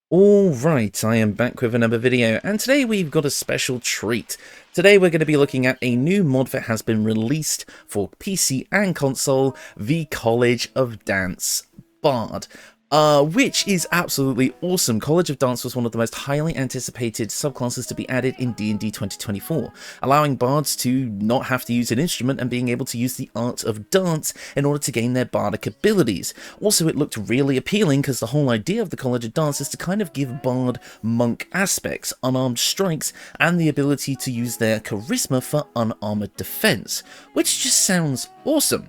Alright, I am back with another video, and today we've got a special treat. Today we're going to be looking at a new mod that has been released for PC and console, the College of Dance Bard. Which is absolutely awesome. College of Dance was one of the most highly anticipated subclasses to be added in D&D 2024, allowing bards to not have to use an instrument and being able to use the art of dance in order to gain their bardic abilities. Also, it looked really appealing because the whole idea of the College of Dance is to kind of give bard monk aspects, unarmed strikes, and the ability to use their charisma for unarmored defense, which just sounds awesome.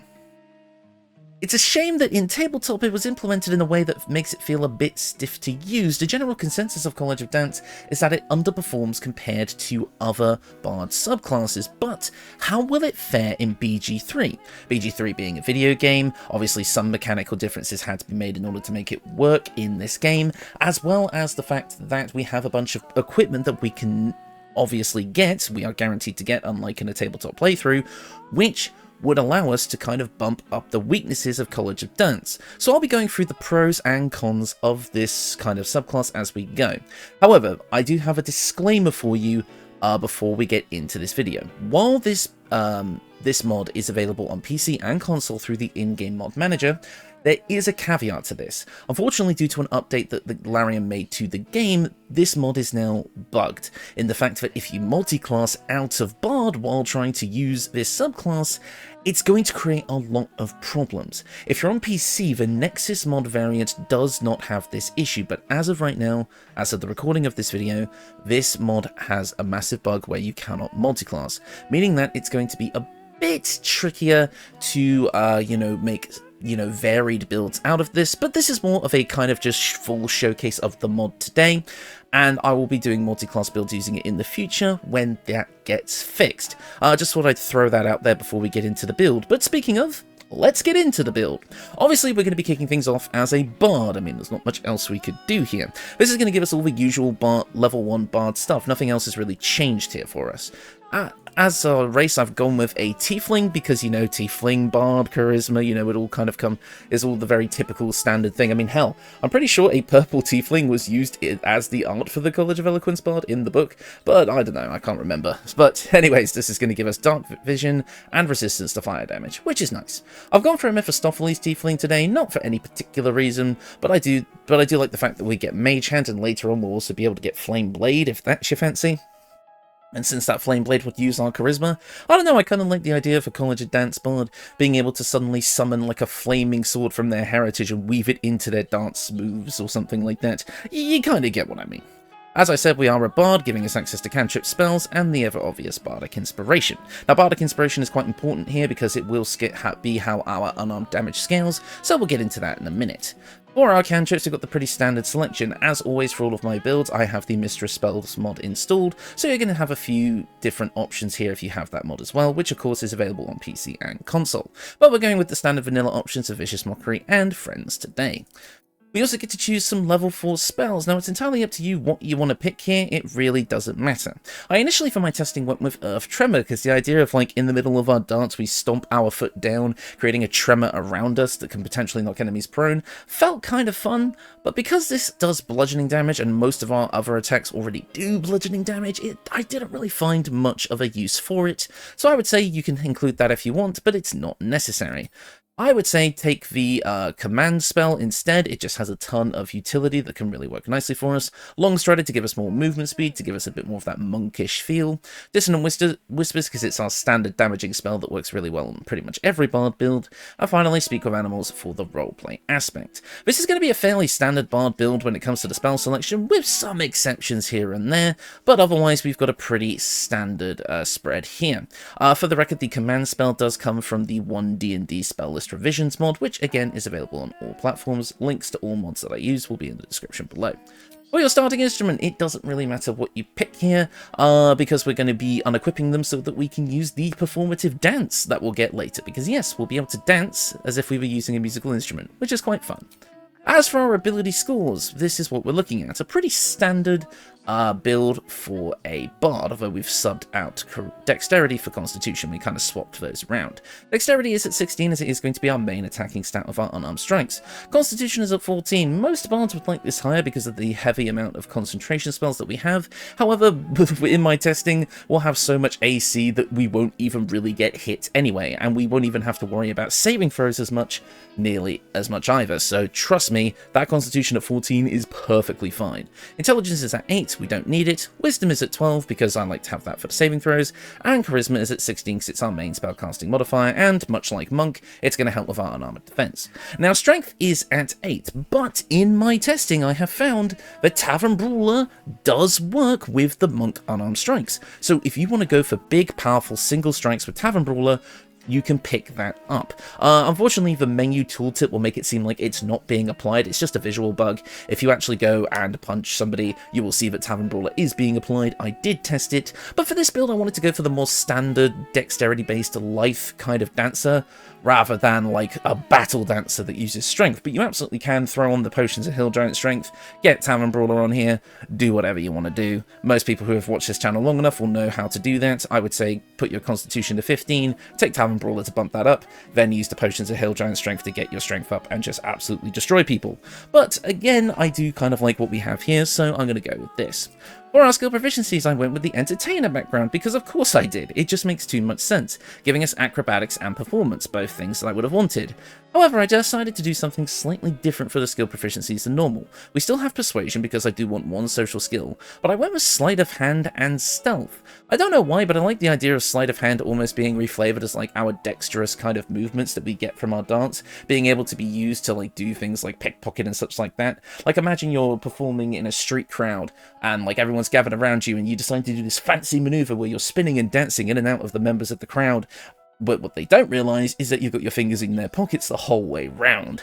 It's a shame that in tabletop it was implemented in a way that makes it feel a bit stiff to use. The general consensus of College of Dance is that it underperforms compared to other Bard subclasses, but how will it fare in BG3? BG3 being a video game, obviously some mechanical differences had to be made in order to make it work in this game, as well as the fact that we have a bunch of equipment that we can obviously get, we are guaranteed to get, unlike in a tabletop playthrough, which would allow us to kind of bump up the weaknesses of College of Dance. So I'll be going through the pros and cons of this kind of subclass as we go. However, I do have a disclaimer for you before we get into this video. While this mod is available on PC and console through the in-game mod manager, there is a caveat to this. Unfortunately, due to an update that the Larian made to the game, this mod is now bugged, in the fact that if you multi-class out of Bard while trying to use this subclass, it's going to create a lot of problems. If you're on PC, the Nexus mod variant does not have this issue, but as of right now, as of the recording of this video, this mod has a massive bug where you cannot multi-class, meaning that it's going to be a bit trickier to, make varied builds out of this, but this is more of a kind of just full showcase of the mod today, and I will be doing multi-class builds using it in the future when that gets fixed. Just thought I'd throw that out there before we get into the build. But speaking of, let's get into the build. Obviously, we're going to be kicking things off as a bard. I mean, there's not much else we could do here. This is going to give us all the usual level 1 bard stuff. Nothing else has really changed here for us. As a race, I've gone with a tiefling because, tiefling, bard, charisma, it all kind of is all the very typical standard thing. I mean, hell, I'm pretty sure a purple tiefling was used as the art for the College of Eloquence bard in the book, but I don't know, I can't remember. But anyways, this is going to give us dark vision and resistance to fire damage, which is nice. I've gone for a Mephistopheles tiefling today, not for any particular reason, but I do like the fact that we get Mage Hand, and later on we'll also be able to get Flame Blade, if that's your fancy. And since that Flame Blade would use our charisma, I don't know, I kind of like the idea of a College of Dance bard being able to suddenly summon like a flaming sword from their heritage and weave it into their dance moves or something like that. You kind of get what I mean. As I said, we are a bard, giving us access to cantrip spells and the ever-obvious bardic inspiration. Now, bardic inspiration is quite important here because it will be how our unarmed damage scales, so we'll get into that in a minute. For our cantrips, we've got the pretty standard selection. As always, for all of my builds, I have the Mistress Spells mod installed, so you're going to have a few different options here if you have that mod as well, which of course is available on PC and console. But we're going with the standard vanilla options of Vicious Mockery and Friends today. We also get to choose some level 4 spells. Now, it's entirely up to you what you want to pick here. It really doesn't matter. I initially, for my testing, went with Earth Tremor, because the idea of, in the middle of our dance, we stomp our foot down, creating a tremor around us that can potentially knock enemies prone, felt kind of fun. But because this does bludgeoning damage, and most of our other attacks already do bludgeoning damage, I didn't really find much of a use for it. So I would say you can include that if you want, but it's not necessary. I would say take the command spell instead. It just has a ton of utility that can really work nicely for us. Long Strider to give us more movement speed, to give us a bit more of that monkish feel. Dissonant Whispers because it's our standard damaging spell that works really well on pretty much every bard build. And finally, Speak with Animals for the roleplay aspect. This is going to be a fairly standard bard build when it comes to the spell selection, with some exceptions here and there, but otherwise we've got a pretty standard spread here. For the record, the command spell does come from the 1D&D spell list revisions mod, which again is available on all platforms. Links to all mods that I use will be in the description below. For your starting instrument, it doesn't really matter what you pick here, because we're going to be unequipping them so that we can use the performative dance that we'll get later, because yes, we'll be able to dance as if we were using a musical instrument, which is quite fun. As for our ability scores, this is what we're looking at. A pretty standard build for a bard, although we've subbed out dexterity for constitution. We kind of swapped those around. Dexterity is at 16 as it is going to be our main attacking stat of our unarmed strikes. Constitution is at 14. Most bards would like this higher because of the heavy amount of concentration spells that we have. However, in my testing, we'll have so much AC that we won't even really get hit anyway, and we won't even have to worry about saving throws nearly as much either. So trust me, that constitution at 14 is perfectly fine. Intelligence is at 8. We don't need it. Wisdom is at 12 because I like to have that for the saving throws, and Charisma is at 16 because it's our main spellcasting modifier, and much like Monk, it's going to help with our unarmored defense. Now, Strength is at 8, but in my testing I have found that Tavern Brawler does work with the Monk unarmed strikes. So if you want to go for big, powerful single strikes with Tavern Brawler, you can pick that up. Unfortunately, the menu tooltip will make it seem like it's not being applied. It's just a visual bug. If you actually go and punch somebody, you will see that Tavern Brawler is being applied. I did test it, but for this build, I wanted to go for the more standard dexterity-based life kind of dancer, rather than like a battle dancer that uses strength. But you absolutely can throw on the potions of Hill Giant Strength, get Tavern Brawler on here, do whatever you want to do. Most people who have watched this channel long enough will know how to do that. I would say put your Constitution to 15, take Tavern Brawler to bump that up, then use the potions of Hill Giant Strength to get your strength up and just absolutely destroy people. But again, I do kind of like what we have here, so I'm going to go with this. For our skill proficiencies, I went with the Entertainer background, because of course I did. It just makes too much sense, giving us acrobatics and performance, both things that I would have wanted. However, I decided to do something slightly different for the skill proficiencies than normal. We still have Persuasion because I do want one social skill, but I went with Sleight of Hand and Stealth. I don't know why, but I like the idea of Sleight of Hand almost being reflavored as like our dexterous kind of movements that we get from our dance, being able to be used to like do things like pickpocket and such like that. Like imagine you're performing in a street crowd and like everyone's gathered around you and you decide to do this fancy maneuver where you're spinning and dancing in and out of the members of the crowd. But what they don't realise is that you've got your fingers in their pockets the whole way round.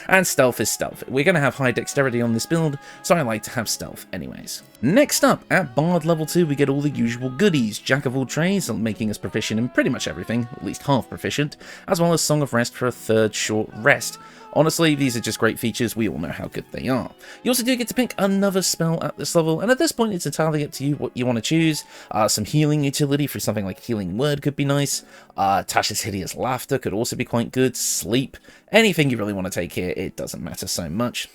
And stealth is stealth. We're going to have high dexterity on this build, so I like to have stealth anyways. Next up, at Bard level 2, we get all the usual goodies. Jack of all trades, making us proficient in pretty much everything, at least half proficient, as well as Song of Rest for a third short rest. Honestly, these are just great features, we all know how good they are. You also do get to pick another spell at this level, and at this point it's entirely up to you what you want to choose. Some healing utility for something like Healing Word could be nice. Tasha's Hideous Laughter could also be quite good. Sleep. Anything you really want to take here, it doesn't matter so much.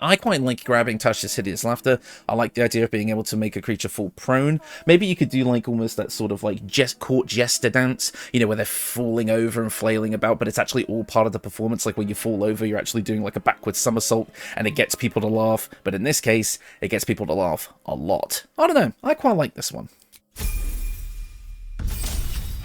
I quite like grabbing Tasha's Hideous Laughter. I like the idea of being able to make a creature fall prone. Maybe you could do like almost that sort of like court jester dance, you know, where they're falling over and flailing about, but it's actually all part of the performance. Like when you fall over, you're actually doing like a backwards somersault and it gets people to laugh. But in this case, it gets people to laugh a lot. I don't know. I quite like this one.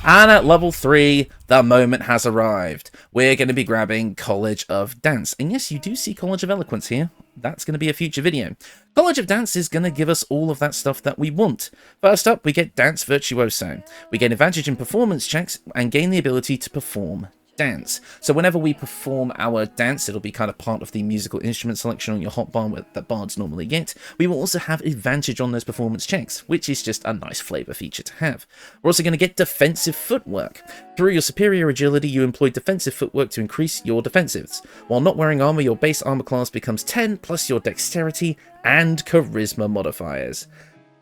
And at level 3, the moment has arrived. We're going to be grabbing College of Dance. And yes, you do see College of Eloquence here. That's going to be a future video. College of Dance is going to give us all of that stuff that we want. First up, we get Dance Virtuoso. We gain advantage in performance checks and gain the ability to perform dance. So whenever we perform our dance, it'll be kind of part of the musical instrument selection on your hotbar that bards normally get. We will also have advantage on those performance checks, which is just a nice flavor feature to have. We're also going to get defensive footwork. Through your superior agility, you employ defensive footwork to increase your defensives. While not wearing armor, your base armor class becomes 10 plus your dexterity and charisma modifiers.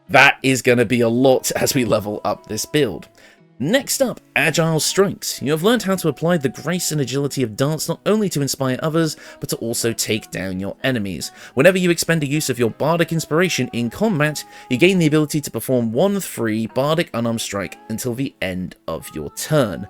That is going to be a lot as we level up this build. Next up, Agile Strikes. You have learned how to apply the grace and agility of dance not only to inspire others, but to also take down your enemies. Whenever you expend a use of your Bardic Inspiration in combat, you gain the ability to perform one free Bardic Unarmed Strike until the end of your turn.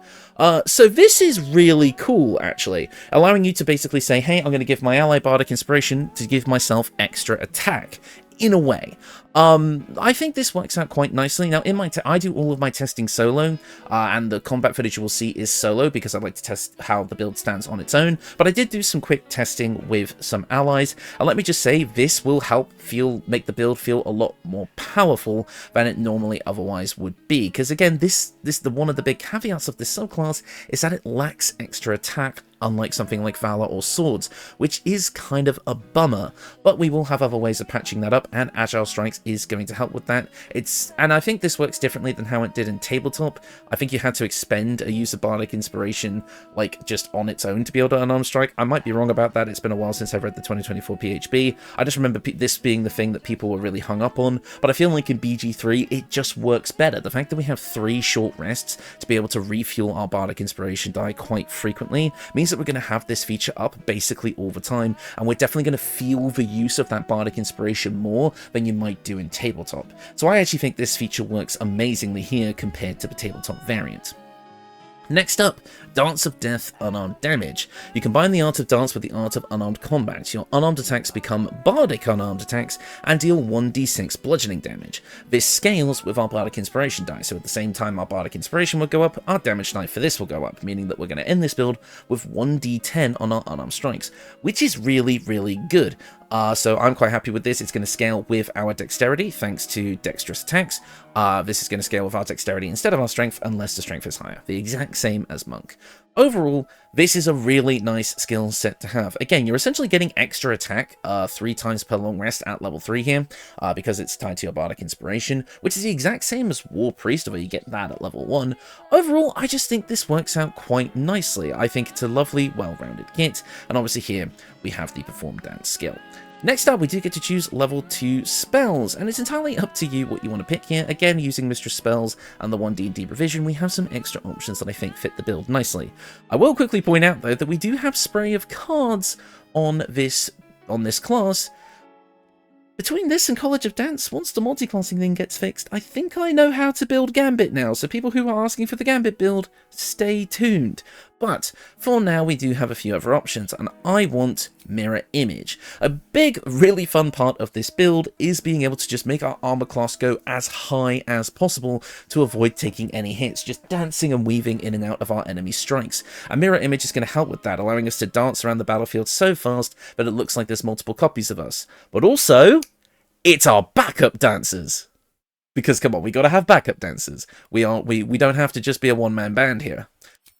So this is really cool, actually, allowing you to basically say, hey, I'm going to give my ally Bardic Inspiration to give myself extra attack. In a way. I think this works out quite nicely. Now, I do all of my testing solo, and the combat footage you will see is solo because I like to test how the build stands on its own, but I did do some quick testing with some allies, and let me just say, this will help make the build feel a lot more powerful than it normally otherwise would be, because again, one of the big caveats of this subclass is that it lacks extra attack unlike something like Valor or Swords, which is kind of a bummer, but we will have other ways of patching that up, and Agile Strikes is going to help with that. And I think this works differently than how it did in Tabletop. I think you had to expend a use of Bardic Inspiration, like, just on its own to be able to unarmed strike. I might be wrong about that, it's been a while since I've read the 2024 PHB. I just remember this being the thing that people were really hung up on, but I feel like in BG3, it just works better. The fact that we have 3 short rests to be able to refuel our Bardic Inspiration die quite frequently means that we're going to have this feature up basically all the time, and we're definitely going to feel the use of that Bardic Inspiration more than you might do in Tabletop. So I actually think this feature works amazingly here compared to the Tabletop variant. Next up, Dance of Death Unarmed Damage. You combine the Art of Dance with the Art of Unarmed Combat. Your unarmed attacks become Bardic unarmed attacks and deal 1d6 bludgeoning damage. This scales with our Bardic Inspiration die, so at the same time our Bardic Inspiration will go up, our damage die for this will go up, meaning that we're going to end this build with 1d10 on our unarmed strikes, which is really, really good. So I'm quite happy with this. It's going to scale with our dexterity, thanks to dexterous attacks. This is going to scale with our dexterity instead of our strength, unless the strength is higher. The exact same as Monk. Overall, this is a really nice skill set to have. Again, you're essentially getting extra attack 3 times per long rest at level 3 here, because it's tied to your Bardic Inspiration, which is the exact same as War Priest, where you get that at level 1. Overall, I just think this works out quite nicely. I think it's a lovely, well-rounded kit, and obviously here we have the Perform Dance skill. Next up, we do get to choose level 2 spells, and it's entirely up to you what you want to pick here. Again, using Mistress Spells and the 1D&D revision, we have some extra options that I think fit the build nicely. I will quickly point out, though, that we do have Spray of Cards on this class. Between this and College of Dance, once the multiclassing thing gets fixed, I think I know how to build Gambit now, so people who are asking for the Gambit build, stay tuned. But for now, we do have a few other options, and I want Mirror Image. A big, really fun part of this build is being able to just make our armor class go as high as possible to avoid taking any hits, just dancing and weaving in and out of our enemy strikes. A Mirror Image is going to help with that, allowing us to dance around the battlefield so fast that it looks like there's multiple copies of us. But also, it's our backup dancers. Because, come on, we got to have backup dancers. We don't have to just be a one-man band here.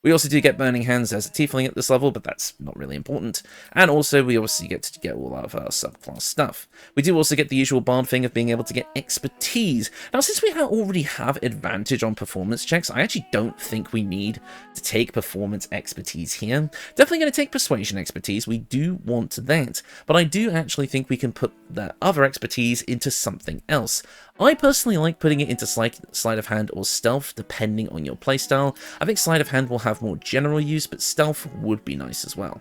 We also do get Burning Hands as a tiefling at this level, but that's not really important. And also, we obviously get to get all of our subclass stuff. We do also get the usual bard thing of being able to get expertise. Now, since we already have advantage on performance checks, I actually don't think we need to take performance expertise here. Definitely going to take persuasion expertise. We do want that. But I do actually think we can put that other expertise into something else. I personally like putting it into Sleight of Hand or Stealth, depending on your playstyle. I think Sleight of Hand will have more general use, but Stealth would be nice as well.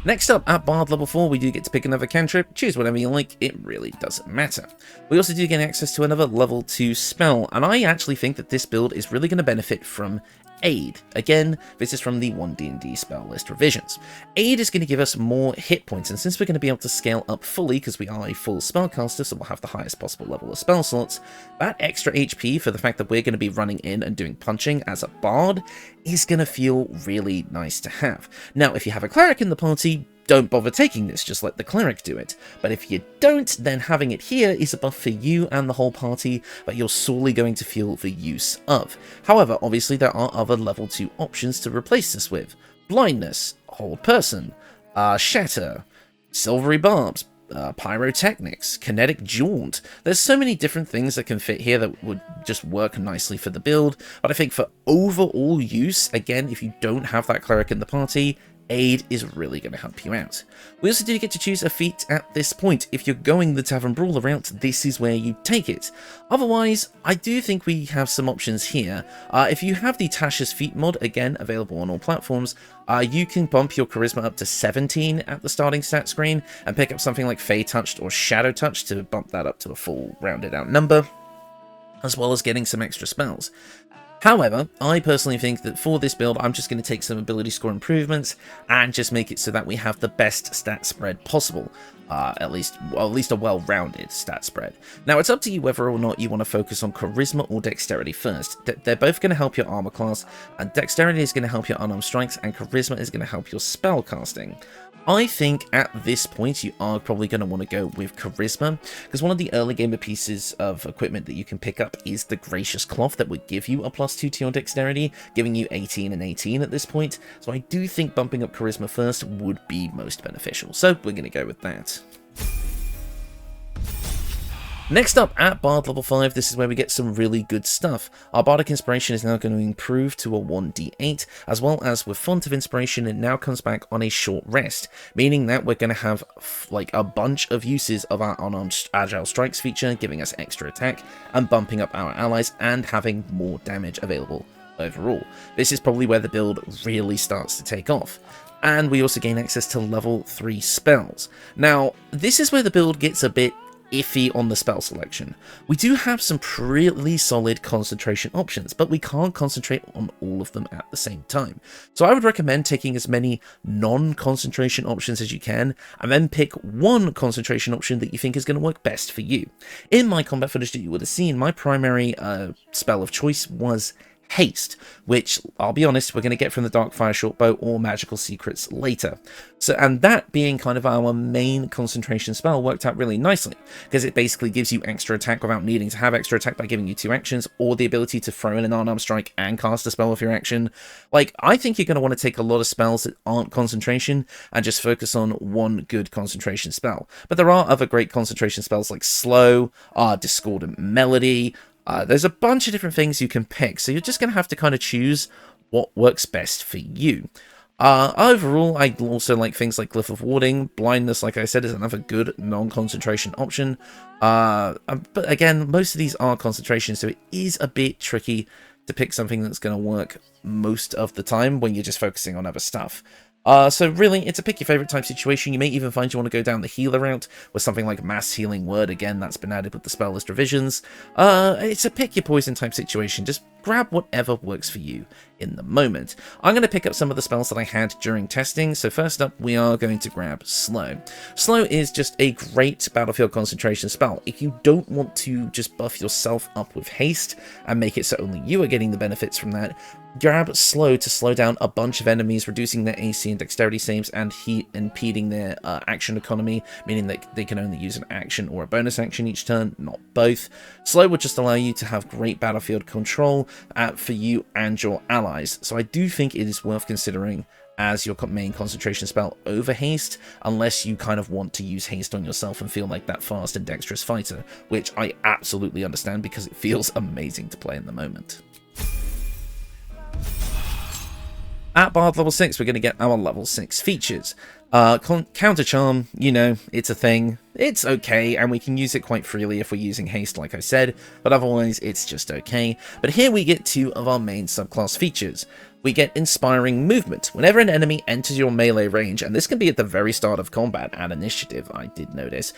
Next up, at Bard level 4, we do get to pick another cantrip. Choose whatever you like, it really doesn't matter. We also do get access to another level 2 spell, and I actually think that this build is really going to benefit from Aid. Again, this is from the 1D&D spell list revisions. Aid is going to give us more hit points, and since we're going to be able to scale up fully because we are a full spellcaster, so we'll have the highest possible level of spell slots, that extra HP for the fact that we're going to be running in and doing punching as a bard is going to feel really nice to have. Now, if you have a cleric in the party, don't bother taking this, just let the cleric do it. But if you don't, then having it here is a buff for you and the whole party that you're sorely going to feel the use of. However, obviously there are other level 2 options to replace this with. Blindness, Hold Person, Shatter, Silvery Barbs, Pyrotechnics, Kinetic Jaunt. There's so many different things that can fit here that would just work nicely for the build, but I think for overall use, again, if you don't have that cleric in the party, Aid is really going to help you out. We also do get to choose a feat at this point. If you're going the Tavern Brawler route, this is where you take it. Otherwise, I do think we have some options here. If you have the Tasha's Feat mod, again, available on all platforms, you can bump your Charisma up to 17 at the starting stat screen, and pick up something like Fey Touched or Shadow Touch to bump that up to a full rounded out number, as well as getting some extra spells. However, I personally think that for this build, I'm just going to take some ability score improvements and just make it so that we have the best stat spread possible. At least a well-rounded stat spread. Now, it's up to you whether or not you want to focus on Charisma or Dexterity first. They're both going to help your armor class, and Dexterity is going to help your unarmed strikes, and Charisma is going to help your spell casting. I think at this point you are probably going to want to go with Charisma, because one of the early gamer pieces of equipment that you can pick up is the Gracious Cloth that would give you a +2 to your Dexterity, giving you 18 and 18 at this point. So I do think bumping up Charisma first would be most beneficial, so we're going to go with that. Next up, at Bard level 5, this is where we get some really good stuff. Our Bardic Inspiration is now going to improve to a 1d8, as well as with Font of Inspiration, it now comes back on a short rest, meaning that we're going to have like a bunch of uses of our unarmed Agile Strikes feature, giving us extra attack, and bumping up our allies, and having more damage available overall. This is probably where the build really starts to take off. And we also gain access to level 3 spells. Now, this is where the build gets a bit iffy on the spell selection. We do have some pretty solid concentration options, but we can't concentrate on all of them at the same time. So I would recommend taking as many non-concentration options as you can, and then pick one concentration option that you think is going to work best for you. In my combat footage that you would have seen, my primary spell of choice was Haste, which, I'll be honest, we're going to get from the Darkfire Shortbow or Magical Secrets later. So, and that being kind of our main concentration spell worked out really nicely, because it basically gives you extra attack without needing to have extra attack by giving you 2 actions, or the ability to throw in an unarmed strike and cast a spell with your action. Like, I think you're going to want to take a lot of spells that aren't concentration and just focus on one good concentration spell. But there are other great concentration spells like Slow, Discordant Melody. There's a bunch of different things you can pick, so you're just going to have to kind of choose what works best for you. Overall, I also like things like Glyph of Warding. Blindness, like I said, is another good non-concentration option. But again, most of these are concentration, so it is a bit tricky to pick something that's going to work most of the time when you're just focusing on other stuff. So really, it's a pick your favorite type situation. You may even find you want to go down the healer route with something like Mass Healing Word. Again, that's been added with the spell list revisions. It's a pick your poison type situation. Just grab whatever works for you in the moment. I'm going to pick up some of the spells that I had during testing. So first up, we are going to grab Slow. Slow is just a great battlefield concentration spell. If you don't want to just buff yourself up with haste and make it so only you are getting the benefits from that, grab Slow to slow down a bunch of enemies, reducing their AC and dexterity saves and impeding their action economy, meaning that they can only use an action or a bonus action each turn, not both. Slow would just allow you to have great battlefield control for you and your allies, so I do think it is worth considering as your main concentration spell over haste, unless you kind of want to use haste on yourself and feel like that fast and dexterous fighter, which I absolutely understand because it feels amazing to play in the moment. At Bard level 6, we're going to get our level 6 features. Counter Charm, you know, it's a thing. It's okay, and we can use it quite freely if we're using haste, like I said, but otherwise it's just okay. But here we get 2 of our main subclass features. We get Inspiring Movement. Whenever an enemy enters your melee range, and this can be at the very start of combat and initiative, I did notice,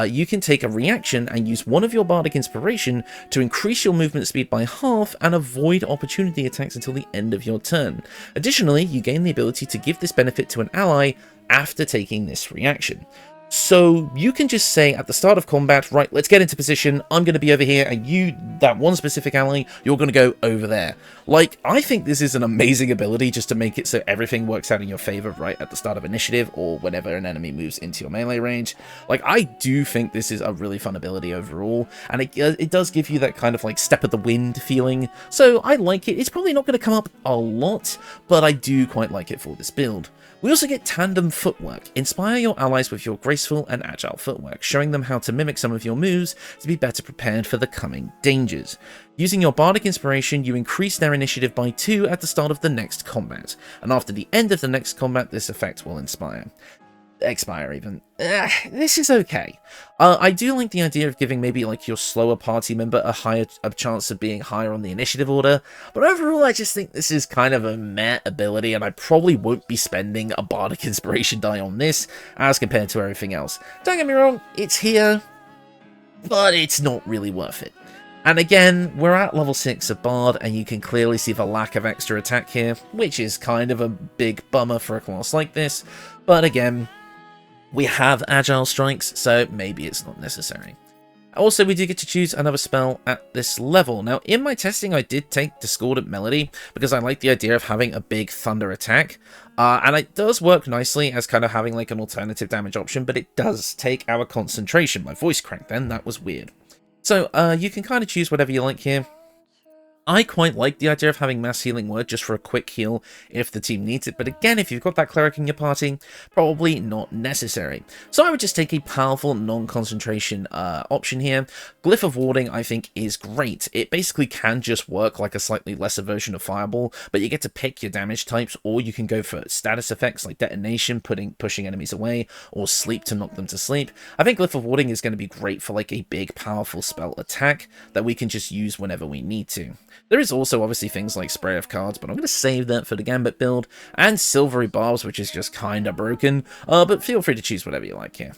you can take a reaction and use one of your Bardic Inspiration to increase your movement speed by half and avoid opportunity attacks until the end of your turn. Additionally, you gain the ability to give this benefit to an ally after taking this reaction. So you can just say at the start of combat, right, let's get into position, I'm going to be over here, and you, that one specific ally, you're going to go over there. Like, I think this is an amazing ability just to make it so everything works out in your favor right at the start of initiative, or whenever an enemy moves into your melee range. Like, I do think this is a really fun ability overall, and it does give you that kind of like step of the wind feeling, so I like it. It's probably not going to come up a lot, but I do quite like it for this build. We also get Tandem Footwork. Inspire your allies with your graceful and agile footwork, showing them how to mimic some of your moves to be better prepared for the coming dangers. Using your Bardic Inspiration, you increase their initiative by 2 at the start of the next combat, and after the end of the next combat, this effect will expire even. This is okay. I do like the idea of giving maybe like your slower party member a chance of being higher on the initiative order, but overall I just think this is kind of a meh ability, and I probably won't be spending a Bardic Inspiration die on this as compared to everything else. Don't get me wrong, it's here, but it's not really worth it. And again, we're at level 6 of Bard, and you can clearly see the lack of extra attack here, which is kind of a big bummer for a class like this, but again, we have Agile Strikes, so maybe it's not necessary. Also, we do get to choose another spell at this level. Now, in my testing, I did take Discordant Melody because I like the idea of having a big thunder attack. And it does work nicely as kind of having like an alternative damage option, but it does take our concentration. My voice cracked then, that was weird. So, you can kind of choose whatever you like here. I quite like the idea of having Mass Healing Word just for a quick heal if the team needs it, but again, if you've got that cleric in your party, probably not necessary. So I would just take a powerful non-concentration option here. Glyph of Warding, I think, is great. It basically can just work like a slightly lesser version of Fireball, but you get to pick your damage types, or you can go for status effects like Detonation, pushing enemies away, or Sleep to knock them to sleep. I think Glyph of Warding is going to be great for like a big, powerful spell attack that we can just use whenever we need to. There is also obviously things like Spray of Cards, but I'm going to save that for the Gambit build, and Silvery Barbs, which is just kind of broken, but feel free to choose whatever you like here.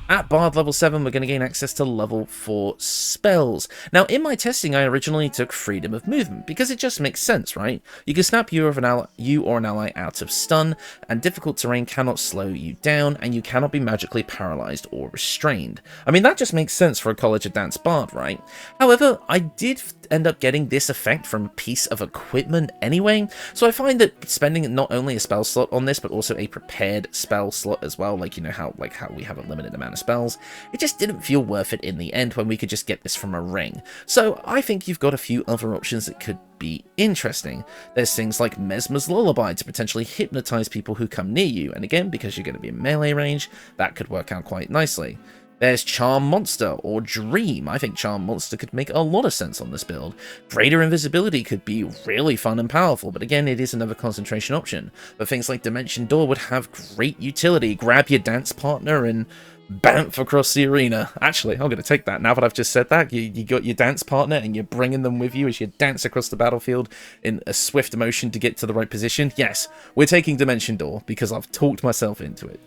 At Bard level 7, we're going to gain access to level 4 spells. Now, in my testing, I originally took Freedom of Movement, because it just makes sense, right? You can snap you or an ally out of stun, and difficult terrain cannot slow you down, and you cannot be magically paralyzed or restrained. I mean, that just makes sense for a College of Dance Bard, right? However, I did end up getting this effect from a piece of equipment anyway, so I find that spending not only a spell slot on this, but also a prepared spell slot as well, like, you know, how we have a limited amount of spells, it just didn't feel worth it in the end when we could just get this from a ring. So I think you've got a few other options that could be interesting. There's things like Mesmer's Lullaby to potentially hypnotize people who come near you, and again, because you're going to be in melee range, that could work out quite nicely. There's Charm Monster, or Dream. I think Charm Monster could make a lot of sense on this build. Greater Invisibility could be really fun and powerful, but again, it is another concentration option. But things like Dimension Door would have great utility. Grab your dance partner and bamf across the arena. Actually, I'm going to take that. Now that I've just said that, you got your dance partner and you're bringing them with you as you dance across the battlefield in a swift motion to get to the right position. Yes, we're taking Dimension Door because I've talked myself into it.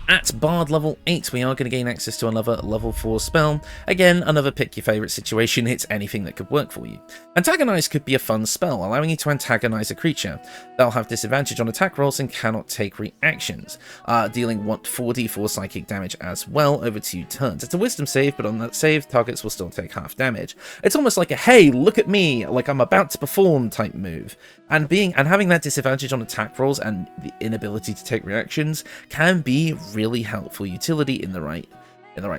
At Bard level 8, we are going to gain access to another level 4 spell. Again, another pick your favourite situation, it's anything that could work for you. Antagonize could be a fun spell, allowing you to antagonize a creature. They'll have disadvantage on attack rolls and cannot take reactions, dealing 4d4 psychic damage as well over 2 turns. It's a wisdom save, but on that save, targets will still take half damage. It's almost like a, hey, look at me, like I'm about to perform type move. And having that disadvantage on attack rolls and the inability to take reactions can be really helpful utility in the right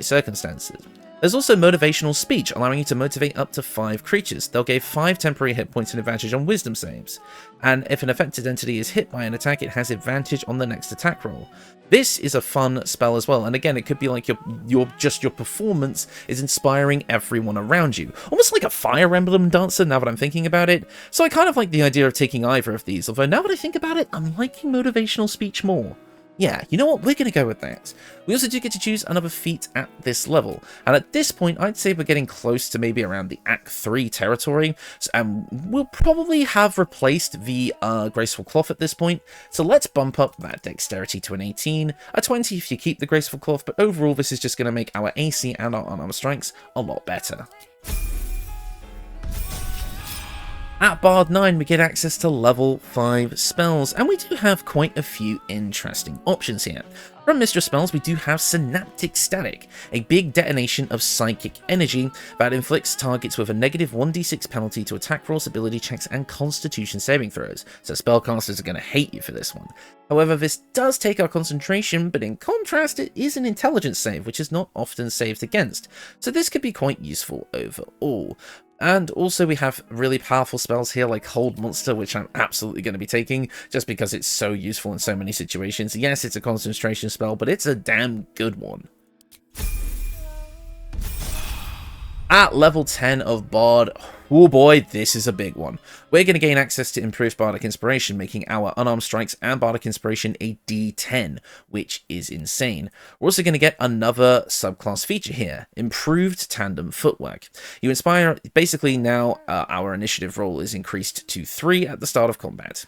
circumstances. There's also Motivational Speech, allowing you to motivate up to 5 creatures. They'll give 5 temporary hit points and advantage on wisdom saves. And if an affected entity is hit by an attack, it has advantage on the next attack roll. This is a fun spell as well, and again, it could be like your performance is inspiring everyone around you. Almost like a Fire Emblem dancer, now that I'm thinking about it. So I kind of like the idea of taking either of these, although now that I think about it, I'm liking Motivational Speech more. Yeah, you know what? We're going to go with that. We also do get to choose another feat at this level. And at this point, I'd say we're getting close to maybe around the Act 3 territory. And we'll probably have replaced the Graceful Cloth at this point. So let's bump up that Dexterity to an 18. A 20 if you keep the Graceful Cloth. But overall, this is just going to make our AC and our unarmed strikes a lot better. At Bard 9, we get access to level 5 spells, and we do have quite a few interesting options here. From Mistress spells, we do have Synaptic Static, a big detonation of psychic energy that inflicts targets with a negative 1d6 penalty to attack rolls, ability checks, and constitution saving throws, so spellcasters are going to hate you for this one. However, this does take our concentration, but in contrast, it is an intelligence save, which is not often saved against, so this could be quite useful overall. And also we have really powerful spells here like Hold Monster, which I'm absolutely going to be taking just because it's so useful in so many situations. Yes, it's a concentration spell, but it's a damn good one. At level 10 of Bard, oh boy, this is a big one. We're going to gain access to improved Bardic Inspiration, making our unarmed strikes and Bardic Inspiration a D10, which is insane. We're also going to get another subclass feature here, improved Tandem Footwork. You inspire, basically now our initiative roll is increased to 3 at the start of combat.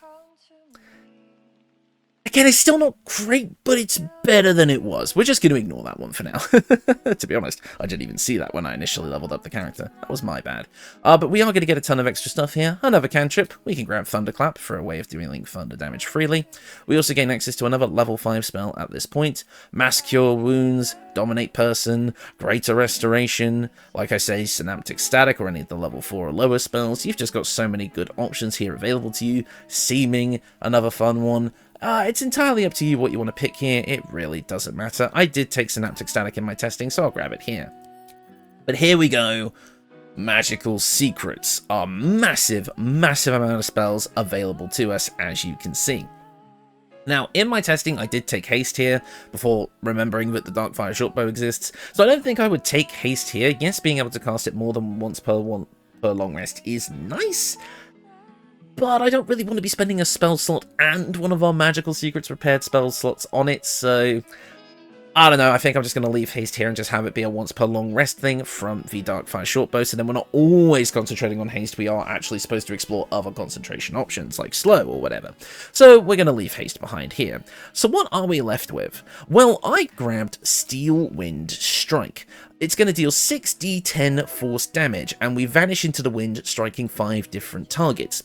Again, it's still not great, but it's better than it was. We're just going to ignore that one for now. To be honest, I didn't even see that when I initially leveled up the character. That was my bad. But we are going to get a ton of extra stuff here. Another cantrip. We can grab Thunderclap for a way of dealing thunder damage freely. We also gain access to another level 5 spell at this point. Mass Cure Wounds, Dominate Person, Greater Restoration, like I say, Synaptic Static, or any of the level 4 or lower spells. You've just got so many good options here available to you. Seeming, another fun one. It's entirely up to you what you want to pick here. It really doesn't matter. I did take Synaptic Static in my testing, so I'll grab it here. But here we go. Magical Secrets are massive, massive amount of spells available to us, as you can see. Now, in my testing, I did take Haste here, before remembering that the Darkfire Shortbow exists, so I don't think I would take Haste here. Yes, being able to cast it more than once per long rest is nice, but I don't really want to be spending a spell slot and one of our Magical Secrets repaired spell slots on it, so I don't know. I think I'm just going to leave Haste here and just have it be a once per long rest thing from the Darkfire Shortbow, so then we're not always concentrating on Haste. We are actually supposed to explore other concentration options, like Slow or whatever. So we're going to leave Haste behind here. So what are we left with? Well, I grabbed Steel Wind Strike. It's going to deal 6d10 force damage, and we vanish into the wind, striking 5 different targets.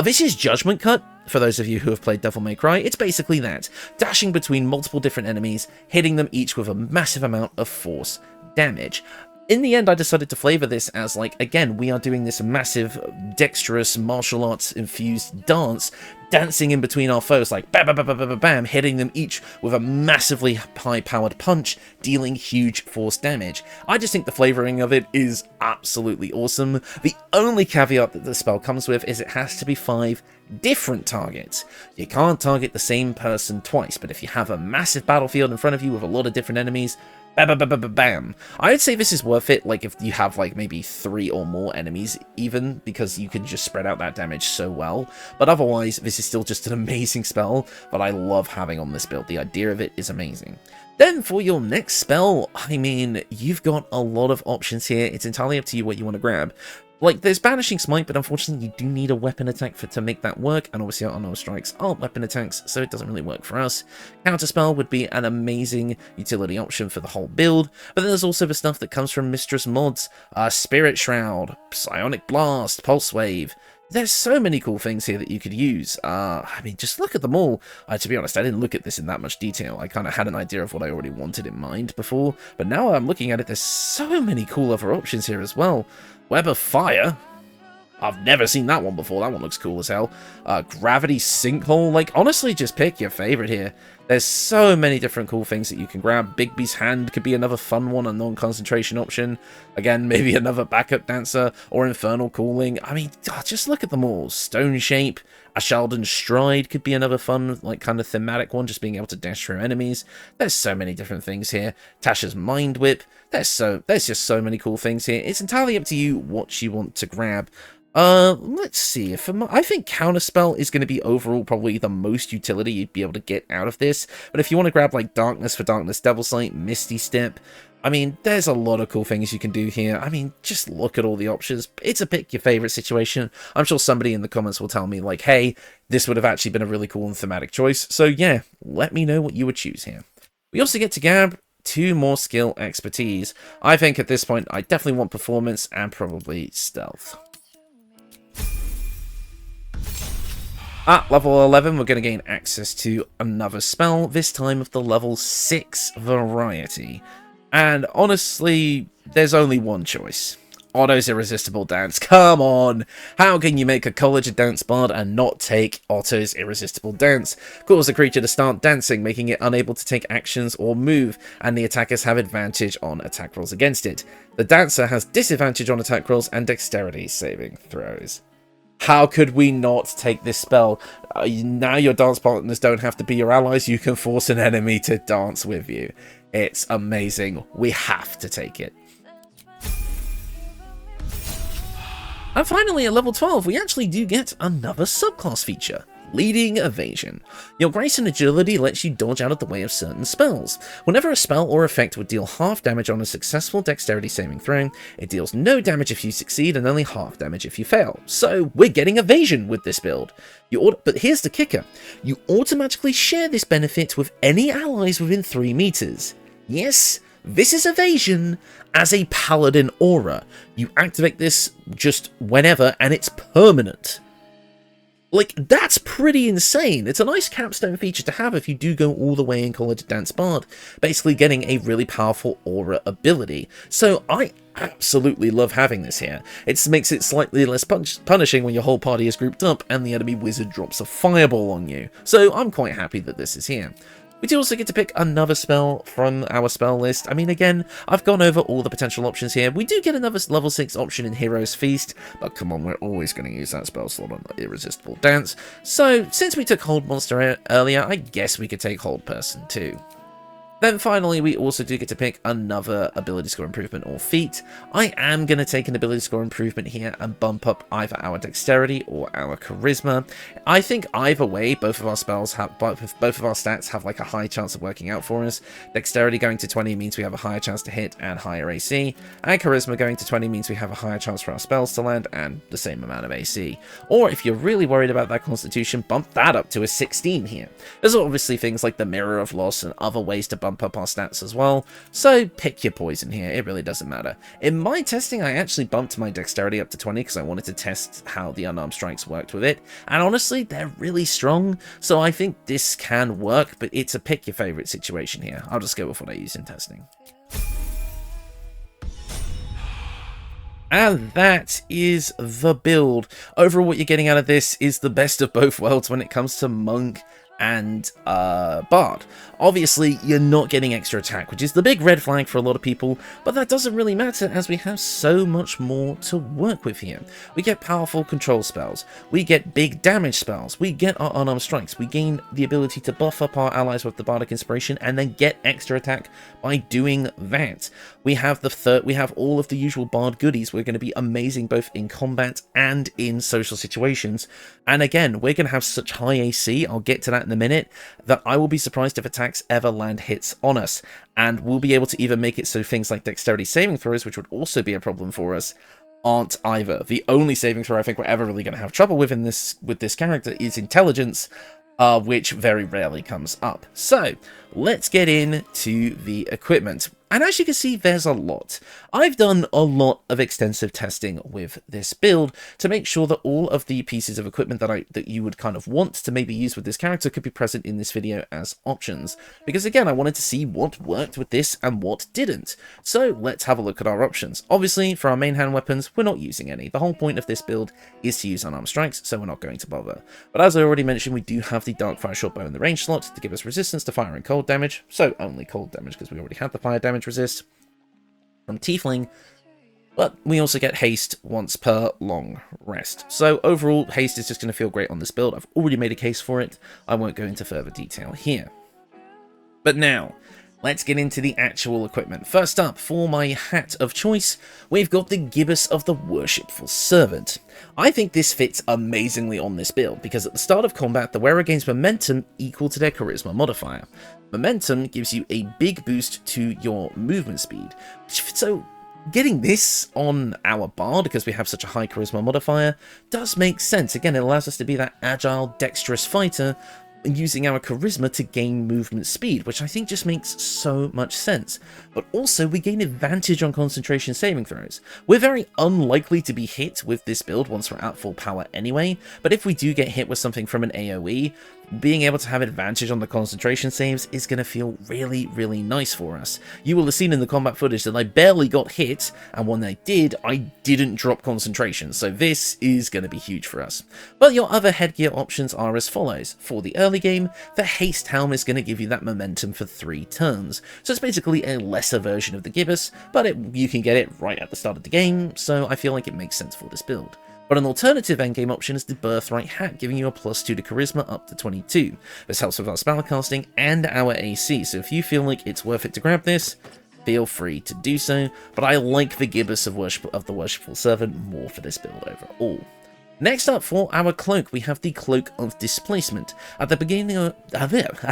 This is Judgment Cut, for those of you who have played Devil May Cry. It's basically that, dashing between multiple different enemies, hitting them each with a massive amount of force damage. In the end, I decided to flavor this as, like, again, we are doing this massive, dexterous, martial arts-infused dance, dancing in between our foes, like, bam, bam, bam, bam, bam, bam, hitting them each with a massively high-powered punch, dealing huge force damage. I just think the flavoring of it is absolutely awesome. The only caveat that the spell comes with is it has to be 5 different targets. You can't target the same person twice, but if you have a massive battlefield in front of you with a lot of different enemies, bam, bam, bam, bam, bam, bam. I would say this is worth it, like, if you have, like, maybe 3 or more enemies, even, because you can just spread out that damage so well. But otherwise, this is still just an amazing spell that I love having on this build. The idea of it is amazing. Then, for your next spell, I mean, you've got a lot of options here. It's entirely up to you what you want to grab. Like, there's Banishing Smite, but unfortunately you do need a weapon attack to make that work, and obviously our Unknown Strikes aren't weapon attacks, so it doesn't really work for us. Counterspell would be an amazing utility option for the whole build, but then there's also the stuff that comes from Mistress mods, Spirit Shroud, Psionic Blast, Pulse Wave. There's so many cool things here that you could use. I mean, just look at them all. To be honest, I didn't look at this in that much detail. I kind of had an idea of what I already wanted in mind before, but now I'm looking at it, there's so many cool other options here as well. Web of Fire. I've never seen that one before. That one looks cool as hell. Gravity Sinkhole. Like, honestly, just pick your favorite here. There's so many different cool things that you can grab. Bigby's Hand could be another fun one, a non-concentration option. Again, maybe another backup dancer, or Infernal Cooling. I mean, just look at them all. Stone Shape. A Sheldon's Stride could be another fun, like, kind of thematic one, just being able to dash through enemies. There's so many different things here. Tasha's Mind Whip. There's just so many cool things here. It's entirely up to you what you want to grab. Let's see. I think Counterspell is going to be overall probably the most utility you'd be able to get out of this. But if you want to grab, like, Darkness for Darkness, Devil Sight, Misty Step, I mean, there's a lot of cool things you can do here. I mean, just look at all the options. It's a pick your favorite situation. I'm sure somebody in the comments will tell me, like, hey, this would have actually been a really cool and thematic choice. So yeah, let me know what you would choose here. We also get to grab 2 more skill expertise. I think at this point, I definitely want Performance and probably Stealth. At level 11, we're going to gain access to another spell, this time of the level 6 variety. And honestly, there's only one choice. Otto's Irresistible Dance. Come on! How can you make a College of Dance Bard and not take Otto's Irresistible Dance? Cause the creature to start dancing, making it unable to take actions or move, and the attackers have advantage on attack rolls against it. The dancer has disadvantage on attack rolls and dexterity saving throws. How could we not take this spell? Now your dance partners don't have to be your allies, you can force an enemy to dance with you. It's amazing. We have to take it. And finally, at level 12, we actually do get another subclass feature. Leading Evasion. Your grace and agility lets you dodge out of the way of certain spells. Whenever a spell or effect would deal half damage on a successful dexterity saving throw, it deals no damage if you succeed and only half damage if you fail. So we're getting evasion with this build. But here's the kicker. You automatically share this benefit with any allies within 3 meters. Yes, this is evasion as a paladin aura. You activate this just whenever and it's permanent. Like, that's pretty insane. It's a nice capstone feature to have if you do go all the way in College of Dance Bard, basically getting a really powerful aura ability. So I absolutely love having this here. It makes it slightly less punishing when your whole party is grouped up and the enemy wizard drops a fireball on you. So I'm quite happy that this is here. We do also get to pick another spell from our spell list. I mean, again, I've gone over all the potential options here. We do get another level 6 option in Hero's Feast, but come on, we're always going to use that spell slot on Irresistible Dance. So, since we took Hold Monster earlier, I guess we could take Hold Person too. Then finally, we also do get to pick another ability score improvement or feat. I am going to take an ability score improvement here and bump up either our dexterity or our charisma. I think either way, both of our spells have, both of our stats have like a high chance of working out for us. Dexterity going to 20 means we have a higher chance to hit and higher AC, and charisma going to 20 means we have a higher chance for our spells to land and the same amount of AC. Or if you're really worried about that constitution, bump that up to a 16 here. There's obviously things like the Mirror of Loss and other ways to bump up our stats as well, so pick your poison here, it really doesn't matter. In my testing, I actually bumped my dexterity up to 20 because I wanted to test how the unarmed strikes worked with it, and honestly, they're really strong, so I think this can work, but it's a pick your favorite situation here. I'll just go with what I use in testing. And that is the build. Overall, what you're getting out of this is the best of both worlds when it comes to monk and bard. Obviously, you're not getting extra attack, which is the big red flag for a lot of people, but that doesn't really matter as we have so much more to work with here. We get powerful control spells, we get big damage spells, we get our unarmed strikes, we gain the ability to buff up our allies with the bardic inspiration and then get extra attack by doing that. We have all of the usual bard goodies. We're going to be amazing both in combat and in social situations, and again, we're going to have such high AC, I'll get to that in a minute, that I will be surprised if attacks ever land hits on us, and we'll be able to even make it so things like dexterity saving throws, which would also be a problem for us, aren't either. The only saving throw I think we're ever really going to have trouble with this character is intelligence, which very rarely comes up. So let's get into the equipment. And as you can see, there's a lot. I've done a lot of extensive testing with this build to make sure that all of the pieces of equipment that you would kind of want to maybe use with this character could be present in this video as options. Because again, I wanted to see what worked with this and what didn't. So let's have a look at our options. Obviously, for our main hand weapons, we're not using any. The whole point of this build is to use unarmed strikes, so we're not going to bother. But as I already mentioned, we do have the Darkfire Shortbow in the range slot to give us resistance to fire and cold damage, so only cold damage because we already had the fire damage resist from Tiefling, but we also get haste once per long rest. So overall, haste is just going to feel great on this build. I've already made a case for it. I won't go into further detail here. But now, let's get into the actual equipment. First up, for my hat of choice, we've got the Gibbous of the Worshipful Servant. I think this fits amazingly on this build, because at the start of combat, the wearer gains momentum equal to their charisma modifier. Momentum gives you a big boost to your movement speed. So getting this on our bard, because we have such a high charisma modifier, does make sense. Again, it allows us to be that agile, dexterous fighter, using our charisma to gain movement speed, which I think just makes so much sense. But also, we gain advantage on concentration saving throws. We're very unlikely to be hit with this build once we're at full power anyway, but if we do get hit with something from an AoE, being able to have advantage on the concentration saves is going to feel really, really nice for us. You will have seen in the combat footage that I barely got hit, and when I did, I didn't drop concentration, so this is going to be huge for us. But your other headgear options are as follows. For the early game, the Haste Helm is going to give you that momentum for 3 turns, so it's basically a lesser version of the Gibbous, but you can get it right at the start of the game, so I feel like it makes sense for this build. But an alternative endgame option is the Birthright Hat, giving you a +2 to Charisma up to 22. This helps with our spellcasting and our AC, so if you feel like it's worth it to grab this, feel free to do so, but I like the Gibbous of the Worshipful Servant more for this build overall. Next up for our cloak, we have the Cloak of Displacement. At the beginning of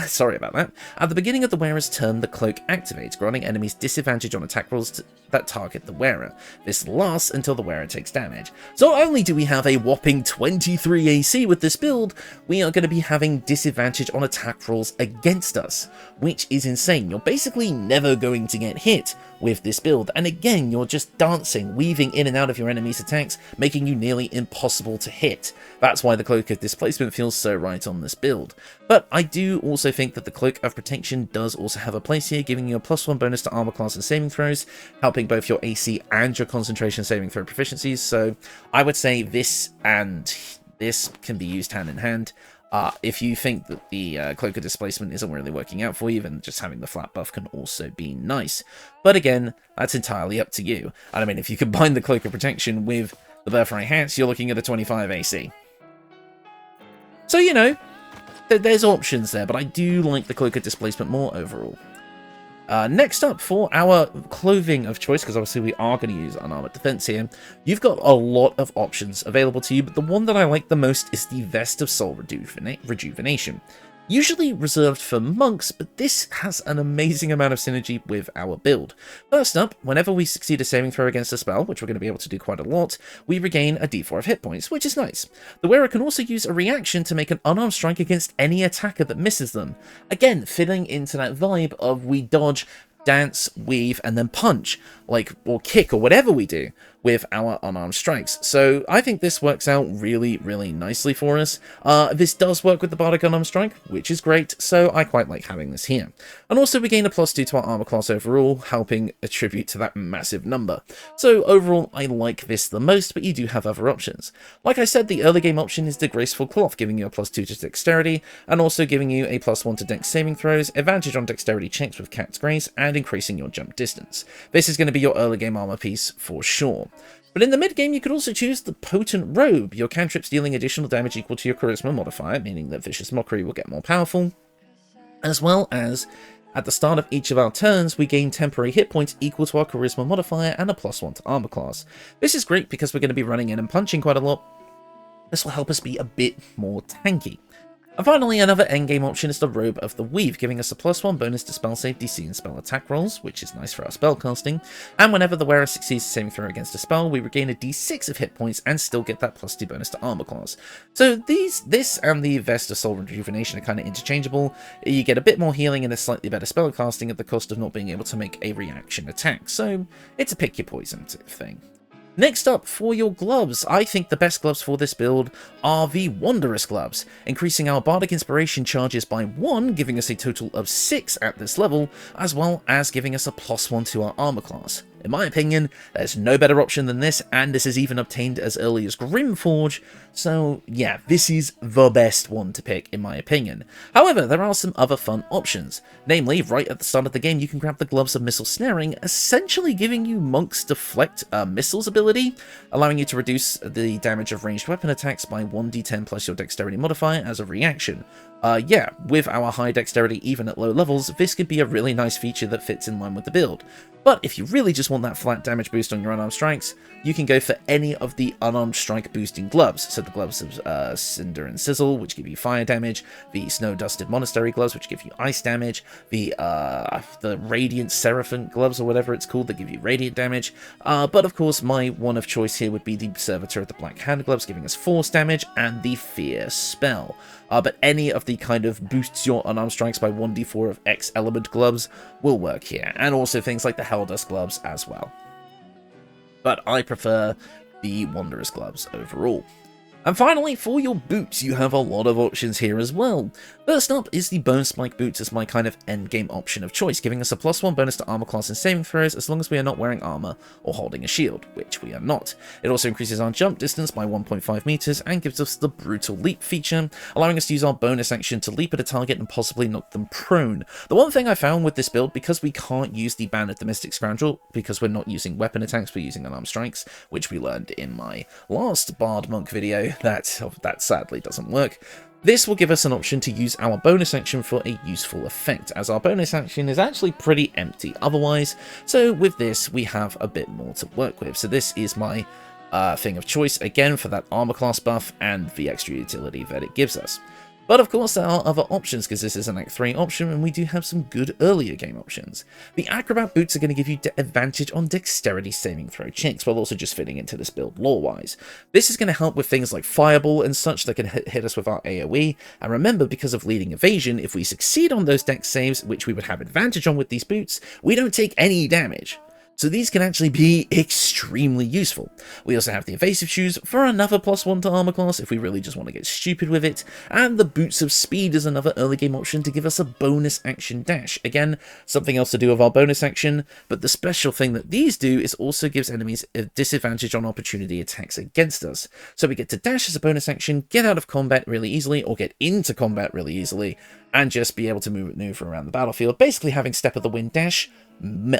sorry about that. At the beginning of the wearer's turn, the cloak activates, granting enemies disadvantage on attack rolls that target the wearer. This lasts until the wearer takes damage. So not only do we have a whopping 23 AC with this build, we are going to be having disadvantage on attack rolls against us, which is insane. You're basically never going to get hit with this build, and again, you're just dancing, weaving in and out of your enemy's attacks, making you nearly impossible to hit. That's why the Cloak of Displacement feels so right on this build. But I do also think that the Cloak of Protection does also have a place here, giving you a +1 bonus to armor class and saving throws, helping both your AC and your concentration saving throw proficiencies. So I would say this and this can be used hand in hand. If you think that the Cloak of Displacement isn't really working out for you, then just having the flat buff can also be nice. But again, that's entirely up to you. And I mean, if you combine the Cloak of Protection with the Birthright Hats, you're looking at a 25 AC. So, you know, there's options there, but I do like the Cloak of Displacement more overall. Next up, for our clothing of choice, because obviously we are going to use unarmored defense here, you've got a lot of options available to you, but the one that I like the most is the Vest of Soul Rejuvenation. Usually reserved for monks, but this has an amazing amount of synergy with our build. First up, whenever we succeed a saving throw against a spell, which we're going to be able to do quite a lot, we regain a d4 of hit points, which is nice. The wearer can also use a reaction to make an unarmed strike against any attacker that misses them. Again, fitting into that vibe of we dodge, dance, weave, and then punch, or kick, or whatever we do with our unarmed strikes. So I think this works out really, really nicely for us. This does work with the Bardic Unarmed Strike, which is great, so I quite like having this here. And also we gain a +2 to our armor class overall, helping attribute to that massive number. So overall, I like this the most, but you do have other options. Like I said, the early game option is the Graceful Cloth, giving you a +2 to dexterity, and also giving you a +1 to dex saving throws, advantage on dexterity checks with Cat's Grace, and increasing your jump distance. This is going to be your early game armor piece for sure. But in the mid-game, you could also choose the Potent Robe, your cantrips dealing additional damage equal to your Charisma modifier, meaning that Vicious Mockery will get more powerful, as well as, at the start of each of our turns, we gain temporary hit points equal to our Charisma modifier and a +1 to armor class. This is great because we're going to be running in and punching quite a lot. This will help us be a bit more tanky. And finally, another endgame option is the Robe of the Weave, giving us a +1 bonus to spell save DC and spell attack rolls, which is nice for our spellcasting. And whenever the wearer succeeds a saving throw against a spell, we regain a d6 of hit points and still get that +2 bonus to armor class. So this and the Vest of Soul Rejuvenation are kind of interchangeable. You get a bit more healing and a slightly better spellcasting at the cost of not being able to make a reaction attack. So it's a pick your poison thing. Next up, for your gloves, I think the best gloves for this build are the Wondrous Gloves, increasing our Bardic Inspiration charges by 1, giving us a total of 6 at this level, as well as giving us a +1 to our armor class. In my opinion, there's no better option than this, and this is even obtained as early as Grimforge, so yeah, this is the best one to pick in my opinion. However, there are some other fun options. Namely, right at the start of the game, you can grab the Gloves of Missile Snaring, essentially giving you Monk's Deflect Missiles ability, allowing you to reduce the damage of ranged weapon attacks by 1d10 plus your Dexterity modifier as a reaction. Yeah, with our high dexterity even at low levels, this could be a really nice feature that fits in line with the build. But if you really just want that flat damage boost on your unarmed strikes, you can go for any of the unarmed strike boosting gloves. So the gloves of Cinder and Sizzle, which give you fire damage, the Snow Dusted Monastery gloves, which give you ice damage, the Radiant Seraphim gloves, or whatever it's called, that give you radiant damage. But of course, my one of choice here would be the Servitor of the Black Hand gloves, giving us force damage, and the Fear spell. But any of the kind of boosts your unarmed strikes by 1d4 of X element gloves will work here, and also things like the Helldust gloves as well. But I prefer the Wondrous gloves overall. And finally, for your boots, you have a lot of options here as well. First up is the Bone Spike boots as my kind of endgame option of choice, giving us a +1 bonus to armor class and saving throws as long as we are not wearing armor or holding a shield, which we are not. It also increases our jump distance by 1.5 meters and gives us the Brutal Leap feature, allowing us to use our bonus action to leap at a target and possibly knock them prone. The one thing I found with this build, because we can't use the Band of the Mystic Scoundrel, because we're not using weapon attacks, we're using unarmed strikes, which we learned in my last Bard Monk video, that sadly doesn't work. This will give us an option to use our bonus action for a useful effect, as our bonus action is actually pretty empty otherwise, so with this we have a bit more to work with. So this is my thing of choice, again, for that armor class buff and the extra utility that it gives us. But of course there are other options, because this is an Act 3 option, and we do have some good earlier game options. The Acrobat boots are going to give you advantage on dexterity saving throw checks, while also just fitting into this build lore-wise. This is going to help with things like Fireball and such that can hit us with our AoE, and remember, because of leading evasion, if we succeed on those dex saves, which we would have advantage on with these boots, we don't take any damage. So these can actually be extremely useful. We also have the evasive shoes for another +1 to armor class if we really just want to get stupid with it, and the boots of speed is another early game option to give us a bonus action dash. Again, something else to do with our bonus action, but the special thing that these do is also gives enemies a disadvantage on opportunity attacks against us. So we get to dash as a bonus action, get out of combat really easily, or get into combat really easily, and just be able to maneuver around the battlefield, basically having step of the wind dash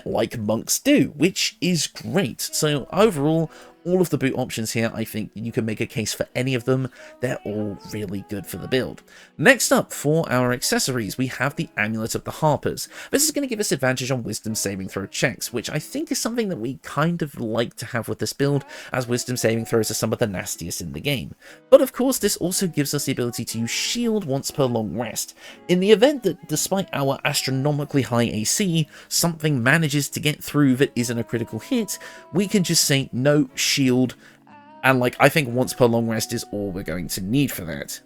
like monks do, which is great. So overall, all of the boot options here, I think you can make a case for any of them. They're all really good for the build. Next up, for our accessories, we have the Amulet of the Harpers. This is going to give us advantage on wisdom saving throw checks, which I think is something that we kind of like to have with this build, as wisdom saving throws are some of the nastiest in the game. But of course, this also gives us the ability to use shield once per long rest. In the event that, despite our astronomically high AC, something manages to get through that isn't a critical hit, we can just say no shield, and I think once per long rest is all we're going to need for that.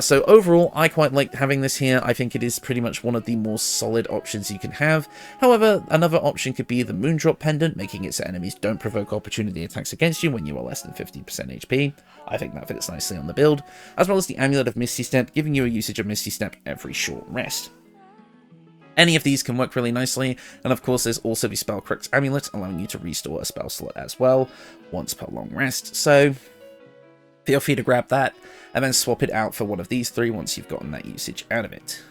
So overall, I quite like having this here. I think it is pretty much one of the more solid options you can have. However, another option could be the Moondrop Pendant, making it so enemies don't provoke opportunity attacks against you when you are less than 50% HP. I think that fits nicely on the build, as well as the Amulet of Misty Step, giving you a usage of Misty Step every short rest. Any of these can work really nicely, and of course there's also the Spellcrux Amulet, allowing you to restore a spell slot as well, once per long rest, so feel free to grab that, and then swap it out for one of these three once you've gotten that usage out of it.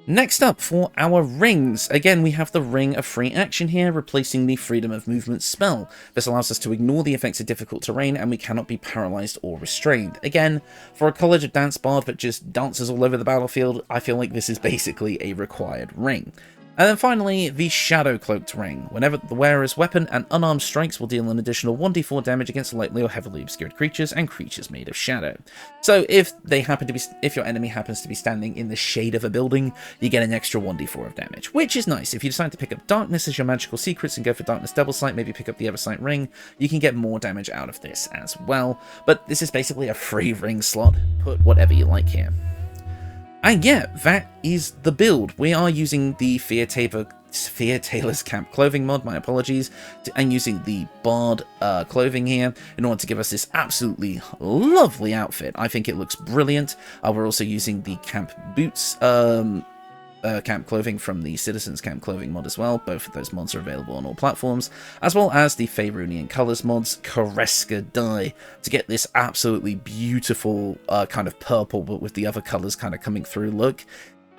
Next up, for our rings, again we have the Ring of Free Action here, replacing the Freedom of Movement spell. This allows us to ignore the effects of difficult terrain, and we cannot be paralyzed or restrained. Again, for a College of Dance bard that just dances all over the battlefield, I feel like this is basically a required ring. And then finally, the Shadow Cloaked Ring. Whenever the wearer's weapon and unarmed strikes will deal an additional 1d4 damage against lightly or heavily obscured creatures and creatures made of shadow. So if your enemy happens to be standing in the shade of a building, you get an extra 1d4 of damage, which is nice. If you decide to pick up Darkness as your magical secrets and go for Darkness Double Sight, maybe pick up the Eversight Ring, you can get more damage out of this as well. But this is basically a free ring slot. Put whatever you like here. And yeah, that is the build. We are using the Fear Tailor's Camp Clothing mod, my apologies, and using the Bard clothing here in order to give us this absolutely lovely outfit. I think it looks brilliant. We're also using the Camp Boots camp clothing from the Citizens Camp Clothing mod as well. Both of those mods are available on all platforms, as well as the Faerunian Colors mods, Koreska dye, to get this absolutely beautiful kind of purple, but with the other colors kind of coming through look.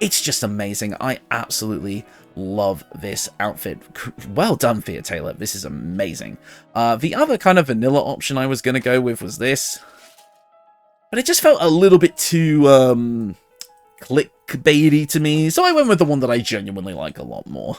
It's just amazing. I absolutely love this outfit. Well done, Fear Tailor. This is amazing. The other kind of vanilla option I was going to go with was this, but it just felt a little bit too clickbaity to me, so I went with the one that I genuinely like a lot more.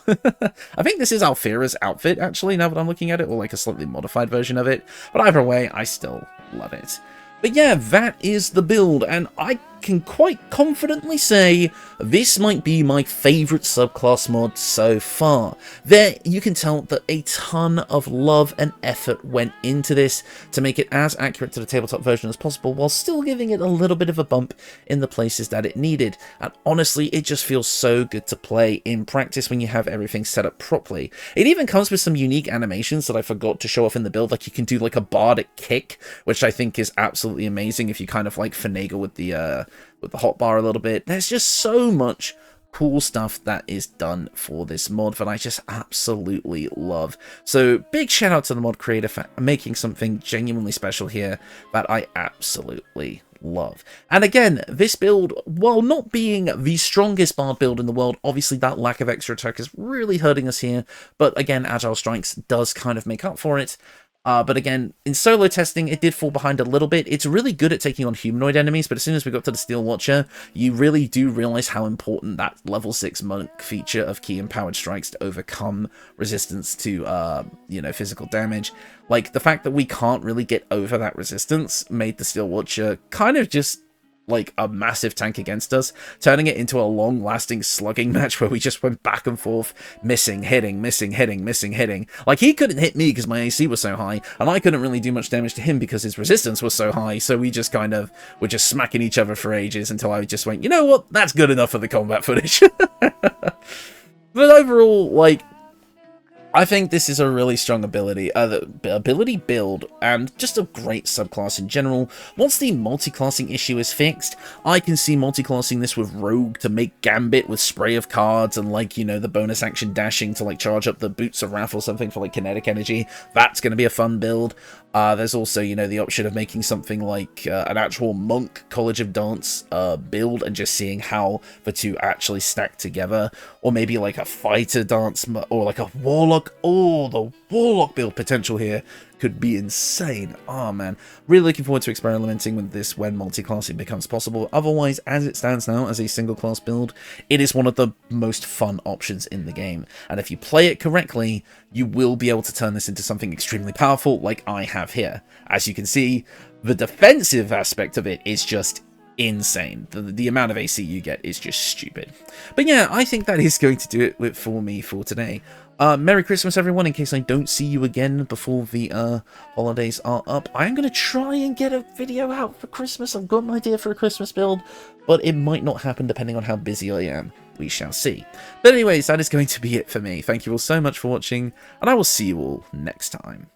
I think this is Alfira's outfit, actually, now that I'm looking at it, or like a slightly modified version of it, but either way, I still love it. But yeah, that is the build, and I can quite confidently say this might be my favourite subclass mod so far. There, you can tell that a ton of love and effort went into this to make it as accurate to the tabletop version as possible, while still giving it a little bit of a bump in the places that it needed. And honestly, it just feels so good to play in practice when you have everything set up properly. It even comes with some unique animations that I forgot to show off in the build, like you can do like a bardic kick, which I think is absolutely amazing if you kind of like finagle with the hotbar a little bit. There's just so much cool stuff that is done for this mod that I just absolutely love. So big shout out to the mod creator for making something genuinely special here that I absolutely love. And again, this build, while not being the strongest bard build in the world, obviously that lack of extra attack is really hurting us here, but again, Agile Strikes does kind of make up for it. But again, in solo testing, it did fall behind a little bit. It's really good at taking on humanoid enemies, but as soon as we got to the Steel Watcher, you really do realize how important that level 6 monk feature of key empowered strikes to overcome resistance to, you know, physical damage. Like, the fact that we can't really get over that resistance made the Steel Watcher kind of just like a massive tank against us, turning it into a long-lasting slugging match where we just went back and forth, missing, hitting, missing, hitting, missing, hitting. Like, he couldn't hit me because my AC was so high, and I couldn't really do much damage to him because his resistance was so high, so we just kind of were just smacking each other for ages until I just went, you know what, that's good enough for the combat footage. But overall, like, I think this is a really strong ability build, and just a great subclass in general. Once the multiclassing issue is fixed, I can see multiclassing this with Rogue to make Gambit with spray of cards and, like, you know, the bonus action dashing to, like, charge up the Boots of Wrath or something for, like, kinetic energy. That's going to be a fun build. There's also, you know, the option of making something like an actual Monk College of Dance build and just seeing how the two actually stack together. Or maybe like a Fighter Dance or like a Warlock. Oh, the Warlock build potential here could be insane. Oh man, really looking forward to experimenting with this when multi-classing becomes possible. Otherwise, as it stands now as a single class build, it is one of the most fun options in the game, and if you play it correctly, you will be able to turn this into something extremely powerful like I have here. As you can see, the defensive aspect of it is just insane. The amount of AC you get is just stupid. But yeah, I think that is going to do it for me for today. Merry Christmas, everyone, in case I don't see you again before the holidays are up. I am going to try and get a video out for Christmas. I've got an idea for a Christmas build, but it might not happen depending on how busy I am. We shall see. But anyways, that is going to be it for me. Thank you all so much for watching, and I will see you all next time.